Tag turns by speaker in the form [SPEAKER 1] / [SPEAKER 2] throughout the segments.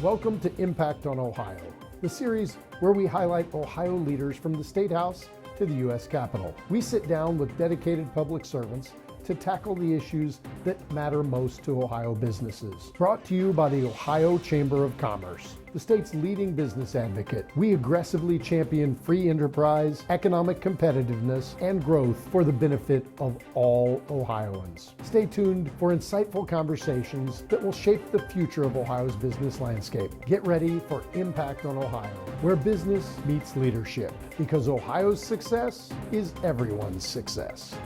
[SPEAKER 1] Welcome to Impact on Ohio, the series where we highlight Ohio leaders from the State House to the U.S. Capitol. We sit down with dedicated public servants to tackle the issues that matter most to Ohio businesses. Brought to you by the Ohio Chamber of Commerce, the state's leading business advocate. We aggressively champion free enterprise, economic competitiveness, and growth for the benefit of all Ohioans. Stay tuned for insightful conversations that will shape the future of Ohio's business landscape. Get ready for Impact on Ohio, where business meets leadership, because Ohio's success is everyone's success.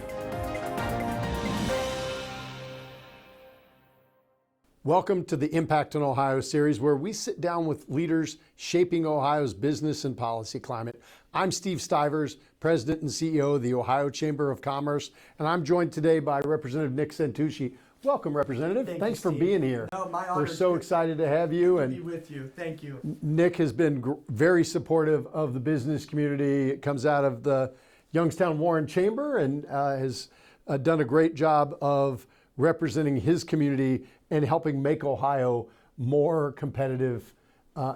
[SPEAKER 1] Welcome to the Impact on Ohio series, where we sit down with leaders shaping Ohio's business and policy climate. I'm Steve Stivers, President and CEO of the Ohio Chamber of Commerce, and I'm joined today by Representative Nick Santucci. Welcome, Representative. Thanks for being here.
[SPEAKER 2] No, my honor.
[SPEAKER 1] We're so excited to have you.
[SPEAKER 2] To be with you. Thank you.
[SPEAKER 1] Nick has been very supportive of the business community. It comes out of the Youngstown-Warren Chamber and has done a great job of representing his community and helping make Ohio more competitive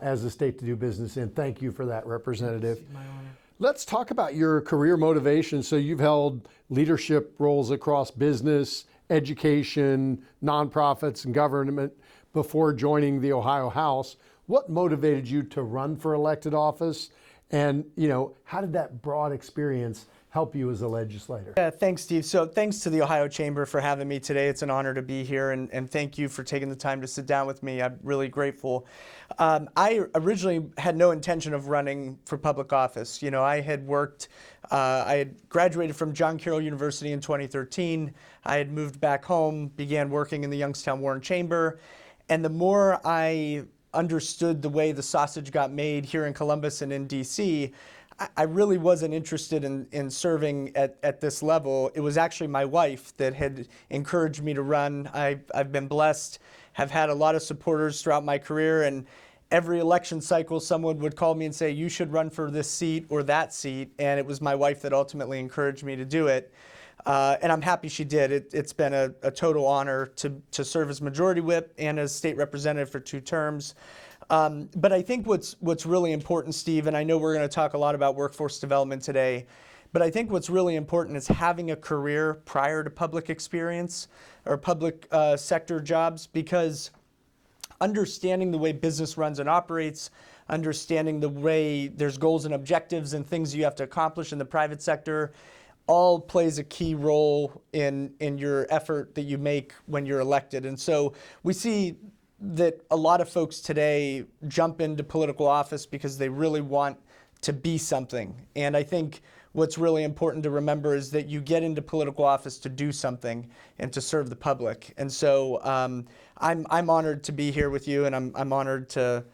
[SPEAKER 1] as a state to do business in. Thank you for that, Representative.
[SPEAKER 2] My honor.
[SPEAKER 1] Let's talk about your career motivation. So you've held leadership roles across business, education, nonprofits, and government before joining the Ohio House. What motivated you to run for elected office? And, how did that broad experience help you as a legislator?
[SPEAKER 2] Yeah, thanks, Steve. So thanks to the Ohio Chamber for having me today. It's an honor to be here, and thank you for taking the time to sit down with me. I'm really grateful. I originally had no intention of running for public office. I had worked, I had graduated from John Carroll University in 2013. I had moved back home, began working in the Youngstown-Warren Chamber, and the more I understood the way the sausage got made here in Columbus and in DC, I really wasn't interested in serving at this level. It was actually my wife that had encouraged me to run. I've been blessed, have had a lot of supporters throughout my career, and every election cycle someone would call me and say, you should run for this seat or that seat, and it was my wife that ultimately encouraged me to do it. And I'm happy she did. It's been a total honor to serve as Majority Whip and as State Representative for 2 terms. But I think what's really important, Steve, and I know we're going to talk a lot about workforce development today, but I think what's really important is having a career prior to public experience or public sector jobs, because understanding the way business runs and operates, understanding the way there's goals and objectives and things you have to accomplish in the private sector, all plays a key role in your effort that you make when you're elected. And so we see that a lot of folks today jump into political office because they really want to be something. And I think what's really important to remember is that you get into political office to do something and to serve the public. And so I'm honored to be here with you, and I'm honored to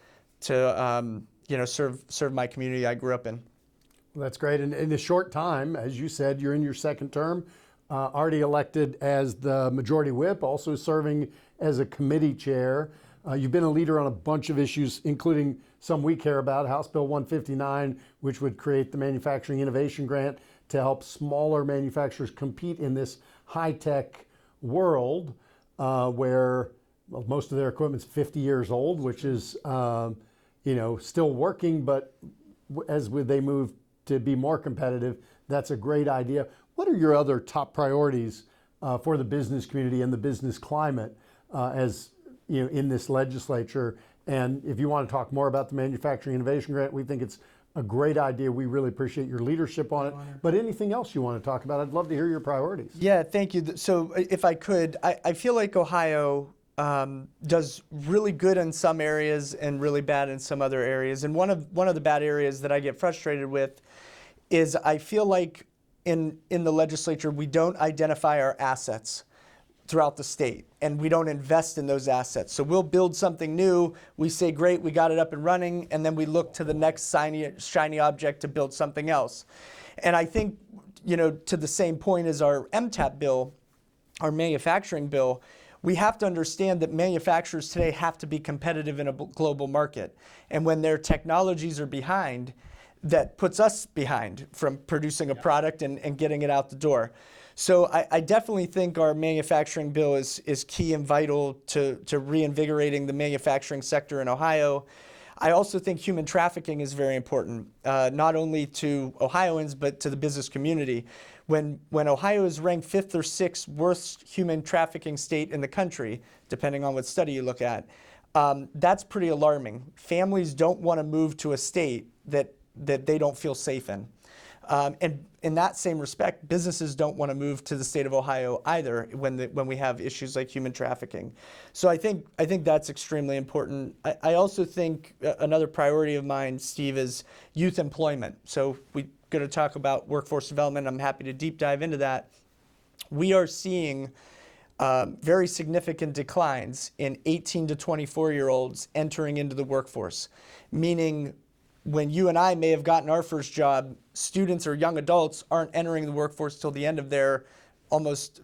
[SPEAKER 2] serve my community I grew up in.
[SPEAKER 1] Well, that's great. And in a short time, as you said, you're in your 2nd term, already elected as the Majority Whip, also serving as a committee chair. You've been a leader on a bunch of issues, including some we care about, House Bill 159, which would create the Manufacturing Innovation Grant to help smaller manufacturers compete in this high-tech world where most of their equipment's 50 years old, which is still working, but as they move to be more competitive, that's a great idea. What are your other top priorities for the business community and the business climate in this legislature? And if you want to talk more about the Manufacturing Innovation Grant, we think it's a great idea. We really appreciate your leadership on it. But anything else you want to talk about, I'd love to hear your priorities.
[SPEAKER 2] Yeah, thank you. So if I could, I feel like Ohio does really good in some areas and really bad in some other areas. And one of the bad areas that I get frustrated with is I feel like in the legislature we don't identify our assets throughout the state, and we don't invest in those assets. So we'll build something new, we say, great, we got it up and running, and then we look to the next shiny object to build something else. And I think, to the same point as our MTAP bill, our manufacturing bill, we have to understand that manufacturers today have to be competitive in a global market. And when their technologies are behind, that puts us behind from producing a product and getting it out the door. So I definitely think our manufacturing bill is key and vital to reinvigorating the manufacturing sector in Ohio. I also think human trafficking is very important, not only to Ohioans, but to the business community. When Ohio is ranked 5th or 6th worst human trafficking state in the country, depending on what study you look at, that's pretty alarming. Families don't want to move to a state that they don't feel safe in. And in that same respect, businesses don't want to move to the state of Ohio either when we have issues like human trafficking. So I think that's extremely important. I also think another priority of mine, Steve, is youth employment. So we're going to talk about workforce development. I'm happy to deep dive into that. We are seeing very significant declines in 18 to 24-year-olds entering into the workforce, meaning when you and I may have gotten our first job, students or young adults aren't entering the workforce till the end of their almost,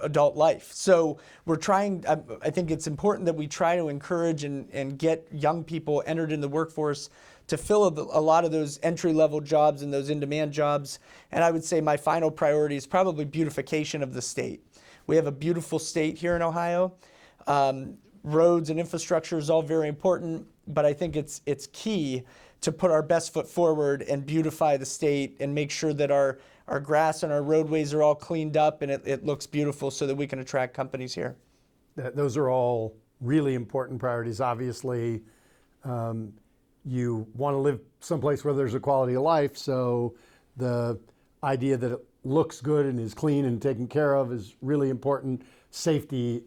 [SPEAKER 2] adult life. So we're trying, I think it's important that we try to encourage and get young people entered in the workforce to fill a lot of those entry-level jobs and those in-demand jobs. And I would say my final priority is probably beautification of the state. We have a beautiful state here in Ohio. Roads and infrastructure is all very important, but I think it's key to put our best foot forward and beautify the state and make sure that our grass and our roadways are all cleaned up and it looks beautiful so that we can attract companies here.
[SPEAKER 1] Those are all really important priorities. Obviously, you want to live someplace where there's a quality of life, so the idea that it looks good and is clean and taken care of is really important. Safety,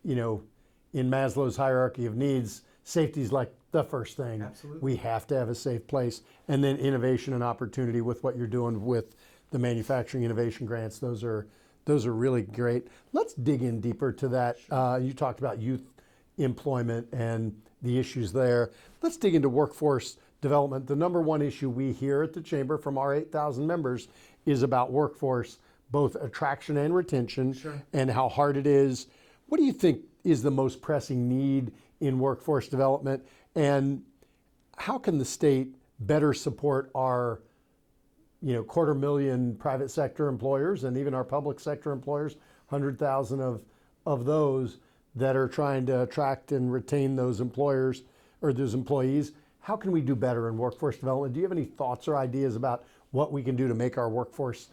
[SPEAKER 1] in Maslow's hierarchy of needs, safety is like the first thing.
[SPEAKER 2] Absolutely.
[SPEAKER 1] We have to have a safe place. And then innovation and opportunity with what you're doing with the manufacturing innovation grants. Those are really great. Let's dig in deeper to that. You talked about youth employment and the issues there. Let's dig into workforce development. The number one issue we hear at the Chamber from our 8,000 members is about workforce, both attraction and retention,
[SPEAKER 2] Sure.
[SPEAKER 1] and how hard it is. What do you think is the most pressing need in workforce development, and how can the state better support our 250,000 private sector employers and even our public sector employers, 100,000 of those that are trying to attract and retain those employers or those employees? How can we do better in workforce development? Do you have any thoughts or ideas about what we can do to make our workforce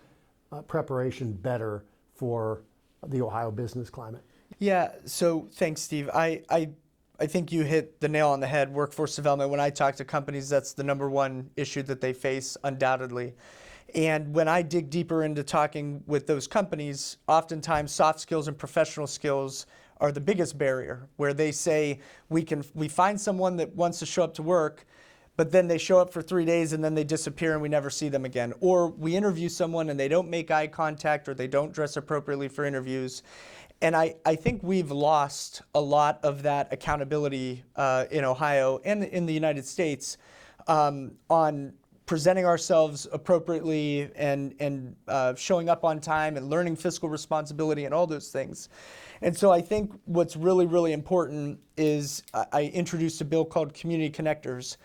[SPEAKER 1] preparation better for the Ohio business climate?
[SPEAKER 2] Yeah, so thanks, Steve. I think you hit the nail on the head. Workforce development, when I talk to companies, that's the number one issue that they face, undoubtedly. And when I dig deeper into talking with those companies, oftentimes soft skills and professional skills are the biggest barrier, where they say we find someone that wants to show up to work, but then they show up for 3 days and then they disappear and we never see them again. Or we interview someone and they don't make eye contact or they don't dress appropriately for interviews. And I think we've lost a lot of that accountability in Ohio and in the United States on presenting ourselves appropriately and showing up on time and learning fiscal responsibility and all those things. And so I think what's really, really important is I introduced a bill called Community Connectors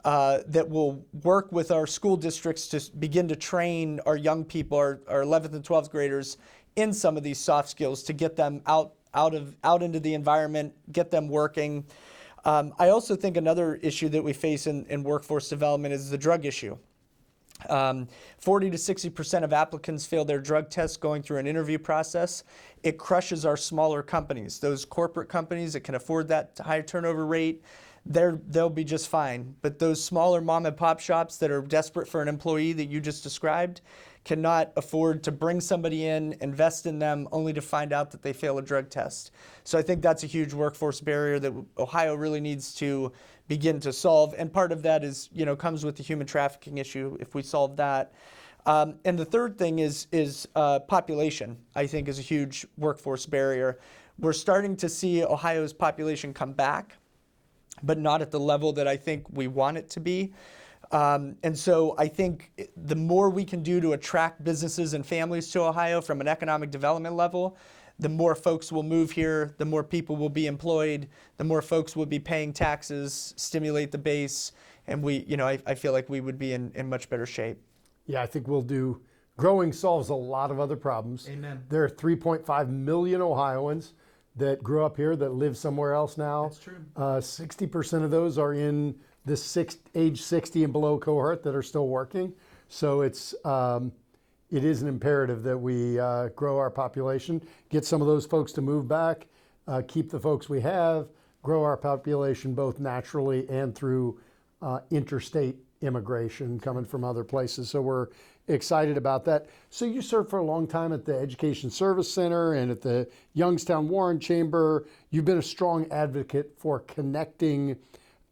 [SPEAKER 2] that will work with our school districts to begin to train our young people, our 11th and 12th graders, in some of these soft skills to get them out into the environment, get them working. I also think another issue that we face in workforce development is the drug issue. 40 to 60% of applicants fail their drug tests going through an interview process. It crushes our smaller companies. Those corporate companies that can afford that high turnover rate, they'll be just fine. But those smaller mom and pop shops that are desperate for an employee that you just described cannot afford to bring somebody in, invest in them, only to find out that they fail a drug test. So I think that's a huge workforce barrier that Ohio really needs to begin to solve. And part of that is, comes with the human trafficking issue, if we solve that. And the third thing is population, I think, is a huge workforce barrier. We're starting to see Ohio's population come back, but not at the level that I think we want it to be. And so I think the more we can do to attract businesses and families to Ohio from an economic development level, the more folks will move here, the more people will be employed, the more folks will be paying taxes, stimulate the base, and I feel like we would be in much better shape.
[SPEAKER 1] Yeah, I think we'll do growing solves a lot of other problems.
[SPEAKER 2] Amen.
[SPEAKER 1] There are 3.5 million Ohioans that grew up here that live somewhere else now.
[SPEAKER 2] That's true.
[SPEAKER 1] 60% of those are in this age 60 and below cohort that are still working. So it is an imperative that we grow our population, get some of those folks to move back, keep the folks we have, grow our population both naturally and through interstate immigration coming from other places. So we're excited about that. So you served for a long time at the Education Service Center and at the Youngstown Warren Chamber. You've been a strong advocate for connecting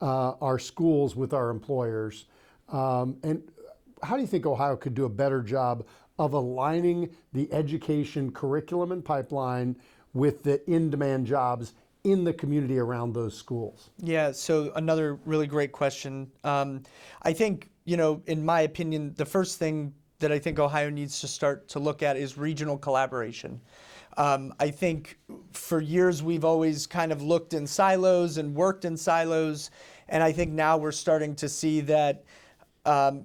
[SPEAKER 1] our schools with our employers. And how do you think Ohio could do a better job of aligning the education curriculum and pipeline with the in-demand jobs in the community around those schools?
[SPEAKER 2] Yeah, so another really great question. I think, in my opinion, the first thing that I think Ohio needs to start to look at is regional collaboration. I think for years we've always kind of looked in silos and worked in silos, and I think now we're starting to see that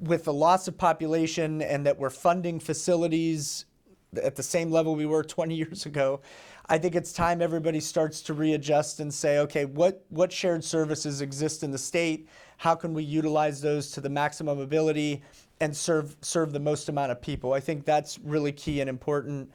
[SPEAKER 2] with the loss of population and that we're funding facilities at the same level we were 20 years ago, I think it's time everybody starts to readjust and say, okay, what shared services exist in the state? How can we utilize those to the maximum ability and serve the most amount of people? I think that's really key and important.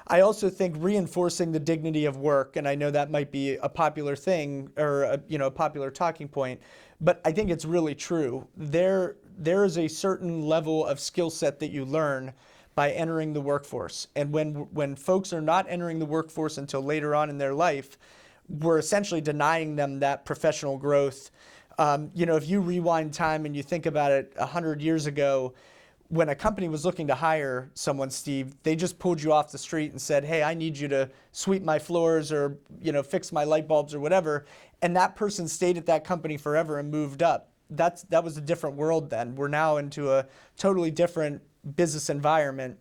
[SPEAKER 2] I also think reinforcing the dignity of work, and I know that might be a popular thing or a popular talking point, but I think it's really true. There is a certain level of skill set that you learn by entering the workforce. And when folks are not entering the workforce until later on in their life, we're essentially denying them that professional growth. If you rewind time and you think about it 100 years ago, when a company was looking to hire someone, Steve, they just pulled you off the street and said, hey, I need you to sweep my floors or fix my light bulbs or whatever. And that person stayed at that company forever and moved up. That was a different world then. We're now into a totally different business environment.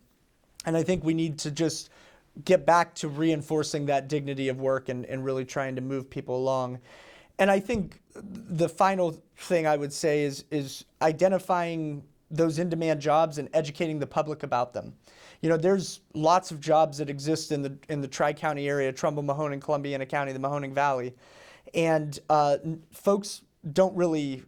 [SPEAKER 2] And I think we need to just get back to reinforcing that dignity of work and really trying to move people along. And I think the final thing I would say is identifying those in-demand jobs and educating the public about them. There's lots of jobs that exist in the Tri-County area, Trumbull, Mahoning, Columbiana County, the Mahoning Valley. And folks really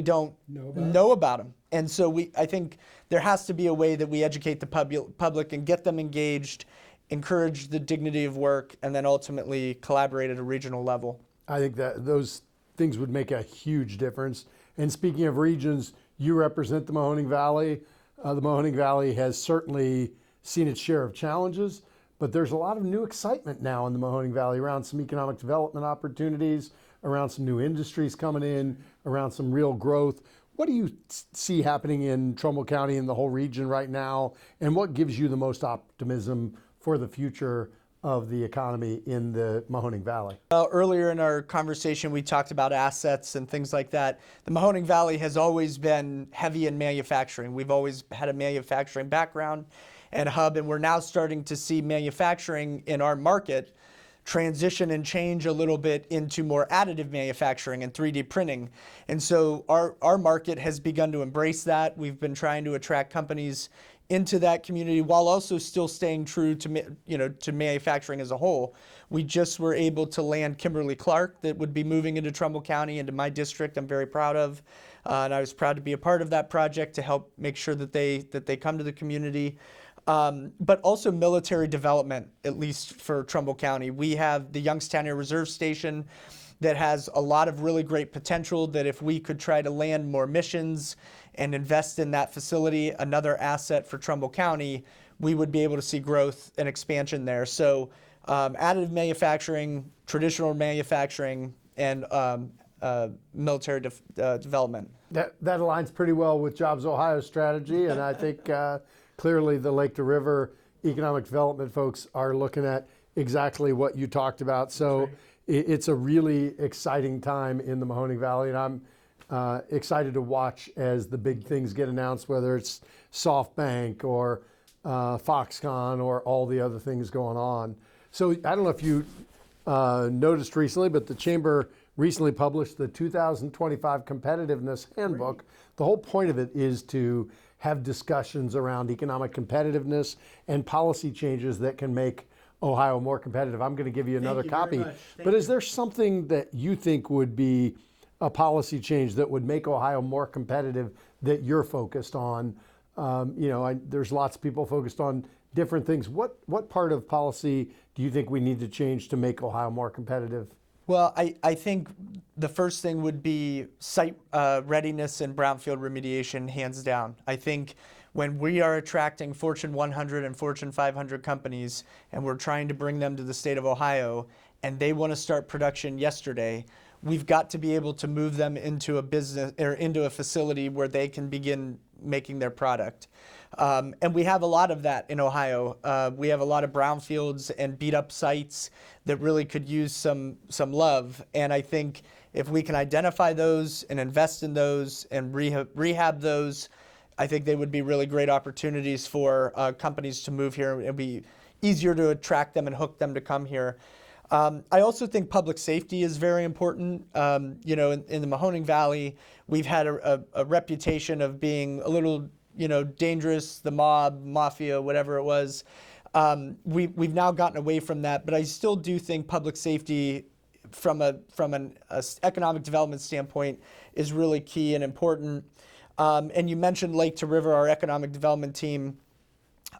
[SPEAKER 2] don't know about them. And so I think there has to be a way that we educate the public and get them engaged, encourage the dignity of work, and then ultimately collaborate at a regional level.
[SPEAKER 1] I think that those things would make a huge difference. And speaking of regions, you represent the Mahoning Valley. The Mahoning Valley has certainly seen its share of challenges, but there's a lot of new excitement now in the Mahoning Valley around some economic development opportunities, around some new industries coming in, around some real growth. What do you see happening in Trumbull County and the whole region right now, and what gives you the most optimism for the future of the economy in the Mahoning Valley?
[SPEAKER 2] Well, earlier in our conversation, we talked about assets and things like that. The Mahoning Valley has always been heavy in manufacturing. We've always had a manufacturing background and hub, and we're now starting to see manufacturing in our market transition and change a little bit into more additive manufacturing and 3D printing. And so our market has begun to embrace that. We've been trying to attract companies into that community while also still staying true to manufacturing as a whole. We just were able to land Kimberly-Clark that would be moving into Trumbull County, into my district. I'm very proud of, and I was proud to be a part of that project to help make sure that they come to the community. But also military development, at least for Trumbull County. We have the Youngstown Air Reserve Station that has a lot of really great potential that if we could try to land more missions and invest in that facility, another asset for Trumbull County, we would be able to see growth and expansion there. So additive manufacturing, traditional manufacturing, and military development.
[SPEAKER 1] That aligns pretty well with Jobs Ohio's strategy, and I think clearly the Lake to River economic development folks are looking at exactly what you talked about. So it's a really exciting time in the Mahoning Valley, and I'm excited to watch as the big things get announced, whether it's SoftBank or Foxconn or all the other things going on. So I don't know if you noticed recently, but the Chamber recently published the 2025 Competitiveness Handbook. The whole point of it is to have discussions around economic competitiveness and policy changes that can make Ohio more competitive. I'm going to give you another copy. But is there something that you think would be a policy change that would make Ohio more competitive that you're focused on? There's lots of people focused on different things. What part of policy do you think we need to change to make Ohio more competitive?
[SPEAKER 2] Well, I think the first thing would be site readiness and brownfield remediation, hands down. I think when we are attracting Fortune 100 and Fortune 500 companies and we're trying to bring them to the state of Ohio and they want to start production yesterday, we've got to be able to move them into a business or into a facility where they can begin making their product. And we have a lot of that in Ohio. We have a lot of brownfields and beat up sites that really could use some love. And I think if we can identify those and invest in those and rehab those, I think they would be really great opportunities for companies to move here. It'd be easier to attract them and hook them to come here. I also think public safety is very important. In the Mahoning Valley, we've had a reputation of being a little, dangerous, the mob, mafia, whatever it was. We've now gotten away from that, but I still do think public safety from an economic development standpoint is really key and important. And you mentioned Lake to River, our economic development team.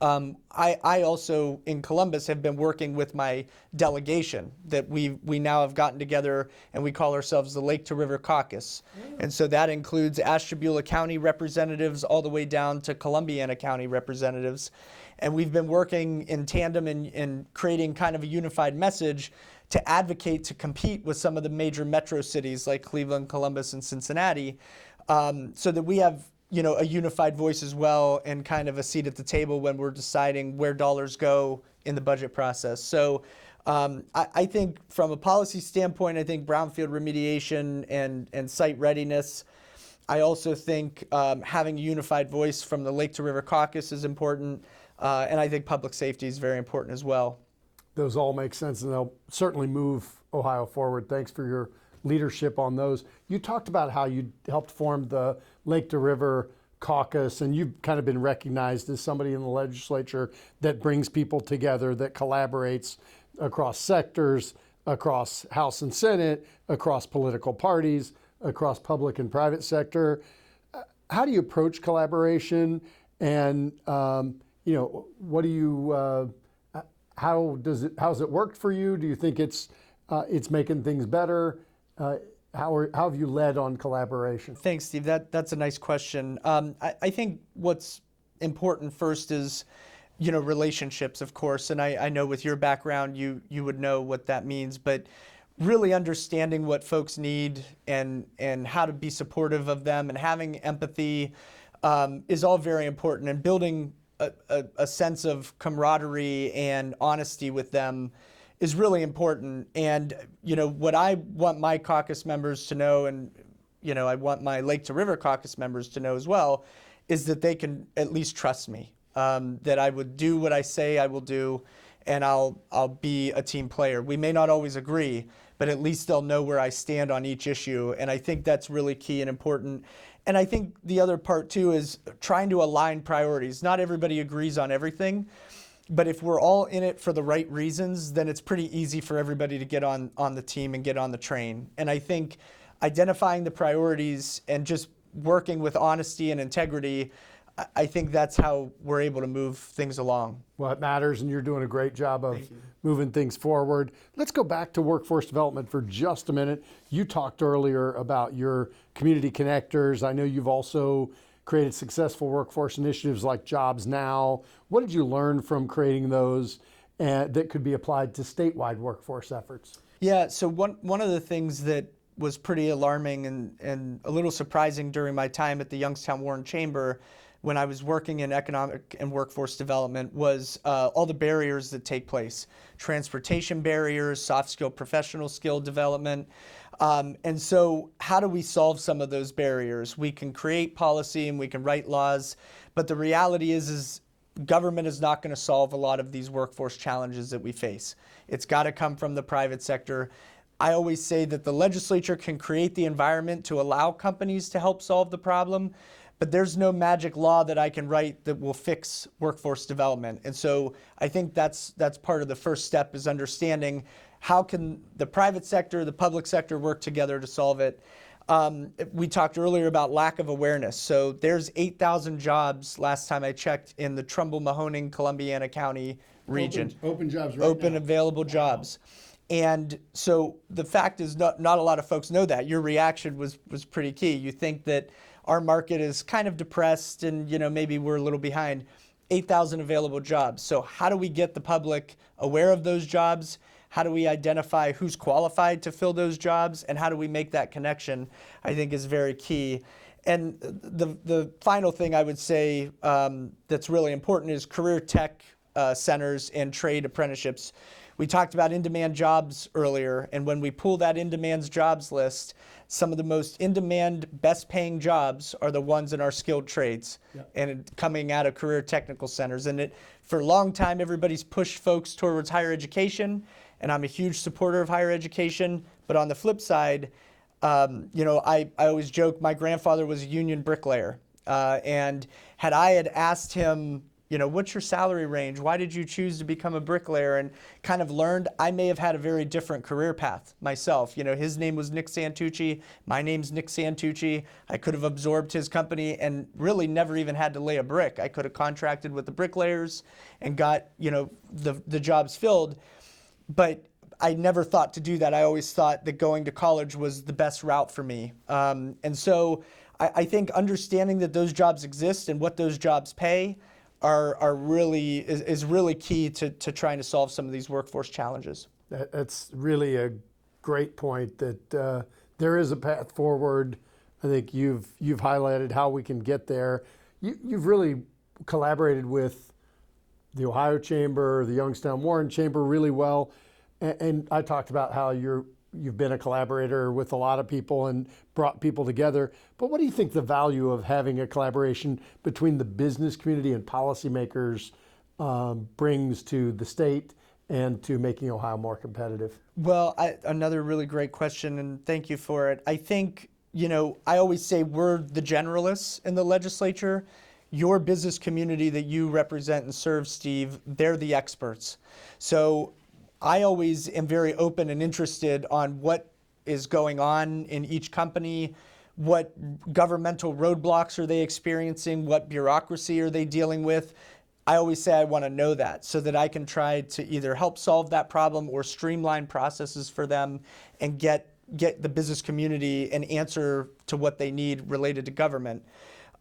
[SPEAKER 2] I also in Columbus have been working with my delegation that we now have gotten together and we call ourselves the Lake to River Caucus. And so that includes Ashtabula County representatives all the way down to Columbiana County representatives. And we've been working in tandem in creating kind of a unified message to advocate to compete with some of the major metro cities like Cleveland, Columbus, and Cincinnati, so that we have a unified voice as well and kind of a seat at the table when we're deciding where dollars go in the budget process. So I think from a policy standpoint, I think brownfield remediation and site readiness. I also think having a unified voice from the Lake to River Caucus is important. And I think public safety is very important as well.
[SPEAKER 1] Those all make sense, and they'll certainly move Ohio forward. Thanks for your leadership on those. You talked about how you helped form the Lake to River Caucus, and you've kind of been recognized as somebody in the legislature that brings people together, that collaborates across sectors, across House and Senate, across political parties, across public and private sector. How do you approach collaboration, and what do you? How's it worked for you? Do you think it's making things better? How have you led on collaboration?
[SPEAKER 2] Thanks, Steve. That's a nice question. I think what's important first is, relationships, of course. And I know with your background, you would know what that means. But really understanding what folks need and how to be supportive of them and having empathy is all very important. And building a sense of camaraderie and honesty with them is really important. And, what I want my caucus members to know, and, I want my Lake to River Caucus members to know as well, is that they can at least trust me, that I would do what I say I will do, and I'll be a team player. We may not always agree, but at least they'll know where I stand on each issue. And I think that's really key and important. And I think the other part too is trying to align priorities. Not everybody agrees on everything, but if we're all in it for the right reasons, then it's pretty easy for everybody to get on the team and get on the train. And I think identifying the priorities and just working with honesty and integrity, I think that's how we're able to move things along.
[SPEAKER 1] Well, it matters, and you're doing a great job of moving things forward. Let's go back to workforce development for just a minute. You talked earlier about your community connectors. I know you've also created successful workforce initiatives like Jobs Now. What did you learn from creating those that could be applied to statewide workforce efforts?
[SPEAKER 2] Yeah, so one of the things that was pretty alarming and a little surprising during my time at the Youngstown Warren Chamber when I was working in economic and workforce development was all the barriers that take place. Transportation barriers, soft skill, professional skill development. And so how do we solve some of those barriers? We can create policy and we can write laws, but the reality is government is not going to solve a lot of these workforce challenges that we face. It's got to come from the private sector. I always say that the legislature can create the environment to allow companies to help solve the problem, but there's no magic law that I can write that will fix workforce development. And so I think that's part of the first step, is understanding how can the private sector, the public sector work together to solve it. We talked earlier about lack of awareness. So there's 8,000 jobs last time I checked in the Trumbull, Mahoning, Columbiana County region.
[SPEAKER 1] Open jobs right
[SPEAKER 2] Open
[SPEAKER 1] now.
[SPEAKER 2] available jobs. And so the fact is not a lot of folks know that. Your reaction was pretty key. You think that our market is kind of depressed and maybe we're a little behind. 8,000 available jobs. So how do we get the public aware of those jobs? How do we identify who's qualified to fill those jobs, and how do we make that connection, I think is very key. And the final thing I would say that's really important is career tech centers and trade apprenticeships. We talked about in-demand jobs earlier, and when we pull that in-demand jobs list, some of the most in-demand, best-paying jobs are the ones in our skilled trades, and coming out of career technical centers. And for a long time, everybody's pushed folks towards higher education, and I'm a huge supporter of higher education. But on the flip side, I always joke, my grandfather was a union bricklayer, and had I asked him, what's your salary range? Why did you choose to become a bricklayer? And kind of learned, I may have had a very different career path myself. His name was Nick Santucci. My name's Nick Santucci. I could have absorbed his company and really never even had to lay a brick. I could have contracted with the bricklayers and got, the jobs filled. But I never thought to do that. I always thought that going to college was the best route for me. And so I think understanding that those jobs exist and what those jobs pay are really key to trying to solve some of these workforce challenges.
[SPEAKER 1] That's really a great point, that there is a path forward. I think you've highlighted how we can get there. You've really collaborated with the Ohio Chamber, the Youngstown Warren Chamber really well. And I talked about how you've been a collaborator with a lot of people and brought people together. But what do you think the value of having a collaboration between the business community and policymakers brings to the state and to making Ohio more competitive?
[SPEAKER 2] Well, another really great question, and thank you for it. I think, I always say we're the generalists in the legislature. Your business community that you represent and serve, Steve, they're the experts. So I always am very open and interested on what is going on in each company, what governmental roadblocks are they experiencing, what bureaucracy are they dealing with. I always say I want to know that so that I can try to either help solve that problem or streamline processes for them and get the business community an answer to what they need related to government.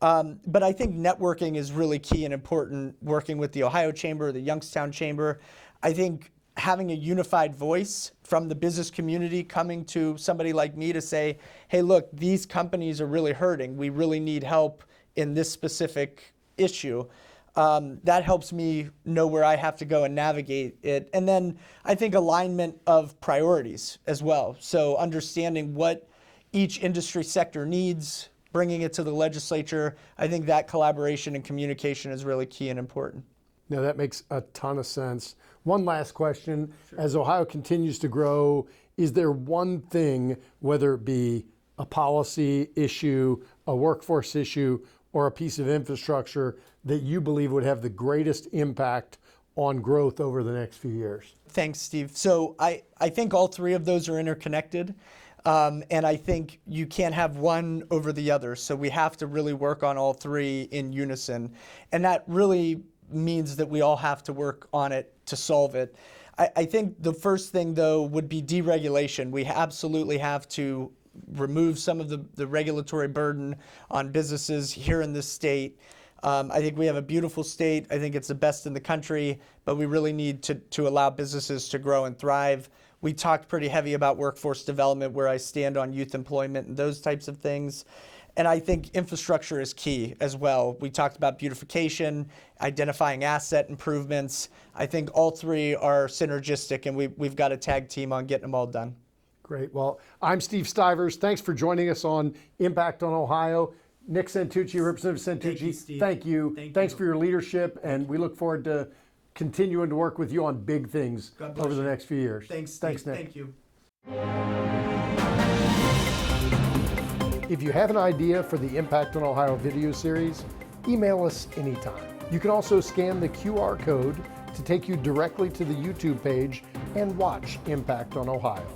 [SPEAKER 2] But I think networking is really key and important, working with the Ohio Chamber, the Youngstown Chamber. I think having a unified voice from the business community coming to somebody like me to say, hey, look, these companies are really hurting. We really need help in this specific issue. That helps me know where I have to go and navigate it. And then I think alignment of priorities as well. So understanding what each industry sector needs, bringing it to the legislature. I think that collaboration and communication is really key and important.
[SPEAKER 1] No, that makes a ton of sense. One last question. Sure. As Ohio continues to grow, is there one thing, whether it be a policy issue, a workforce issue, or a piece of infrastructure that you believe would have the greatest impact on growth over the next few years?
[SPEAKER 2] Thanks, Steve. So I think all three of those are interconnected. And I think you can't have one over the other. So we have to really work on all three in unison. And that really means that we all have to work on it to solve it. I think the first thing, though, would be deregulation. We absolutely have to remove some of the regulatory burden on businesses here in this state. I think we have a beautiful state. I think it's the best in the country, but we really need to allow businesses to grow and thrive. We talked pretty heavy about workforce development, where I stand on youth employment and those types of things. And I think infrastructure is key as well. We talked about beautification, identifying asset improvements. I think all three are synergistic, and we've got a tag team on getting them all done.
[SPEAKER 1] Great. Well, I'm Steve Stivers. Thanks for joining us on Impact on Ohio. Nick Santucci, Representative Santucci,
[SPEAKER 2] Thank you, Steve.
[SPEAKER 1] Thank you. Thanks for your leadership, and we look forward to continuing to work with you on big things over the next few years.
[SPEAKER 2] Thanks,
[SPEAKER 1] Nick.
[SPEAKER 2] Thank you.
[SPEAKER 1] If you have an idea for the Impact on Ohio video series, email us anytime. You can also scan the QR code to take you directly to the YouTube page and watch Impact on Ohio.